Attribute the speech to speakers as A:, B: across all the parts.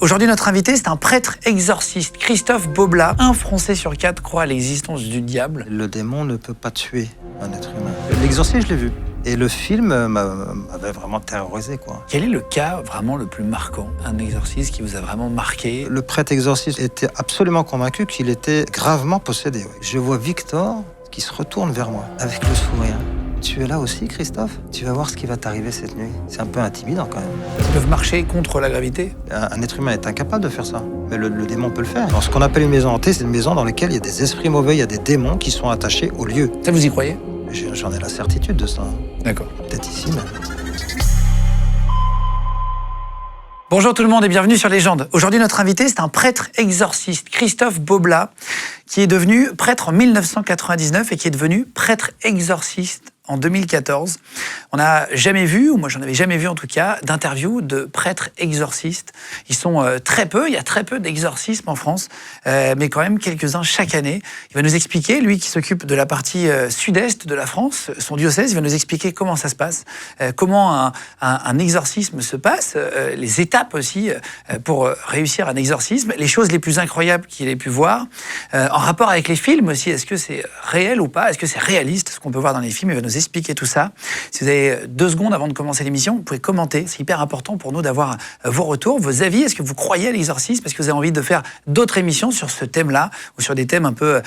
A: Aujourd'hui, notre invité, c'est un prêtre exorciste, Christophe Bobla. Un Français sur 4 croit à l'existence du diable.
B: Le démon ne peut pas tuer un être humain. L'exorcisme, je l'ai vu. Et le film m'avait vraiment terrorisé, quoi.
A: Quel est le cas vraiment le plus marquant? Un exorcisme qui vous a vraiment marqué?
B: Le prêtre exorciste était absolument convaincu qu'il était gravement possédé. Oui. Je vois Victor qui se retourne vers moi avec le sourire. Tu es là aussi, Christophe? Tu vas voir ce qui va t'arriver cette nuit. C'est un peu intimidant quand même.
A: Ils peuvent marcher contre la gravité?
B: Un être humain est incapable de faire ça. Mais le démon peut le faire. Dans ce qu'on appelle une maison hantée, c'est une maison dans laquelle il y a des esprits mauvais, il y a des démons qui sont attachés au lieu.
A: Ça, vous y croyez?
B: J'en ai la certitude de ça.
A: D'accord.
B: Peut-être ici même.
A: Bonjour tout le monde et bienvenue sur Légende. Aujourd'hui, notre invité, c'est un prêtre exorciste, Christophe Bobla, qui est devenu prêtre en 1999 et qui est devenu prêtre exorciste en 2014. On n'a jamais vu, ou moi j'en avais jamais vu en tout cas, d'interview de prêtres exorcistes. Ils sont très peu, il y a très peu d'exorcismes en France, mais quand même quelques-uns chaque année. Il va nous expliquer, lui qui s'occupe de la partie sud-est de la France, son diocèse, il va nous expliquer comment ça se passe, comment un exorcisme se passe, les étapes aussi pour réussir un exorcisme, les choses les plus incroyables qu'il ait pu voir, en rapport avec les films aussi, est-ce que c'est réel ou pas, est-ce que c'est réaliste ce qu'on peut voir dans les films, il va nous expliquer tout ça. Si vous avez 2 secondes avant de commencer l'émission, vous pouvez commenter. C'est hyper important pour nous d'avoir vos retours, vos avis. Est-ce que vous croyez à l'exorcisme? Est-ce que vous avez envie de faire d'autres émissions sur ce thème-là ou sur des thèmes un peu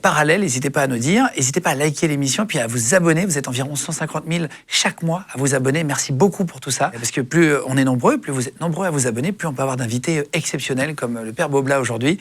A: parallèles? N'hésitez pas à nous dire. N'hésitez pas à liker l'émission puis à vous abonner. Vous êtes environ 150 000 chaque mois à vous abonner. Merci beaucoup pour tout ça. Parce que plus on est nombreux, plus vous êtes nombreux à vous abonner, plus on peut avoir d'invités exceptionnels comme le Père Bobla aujourd'hui.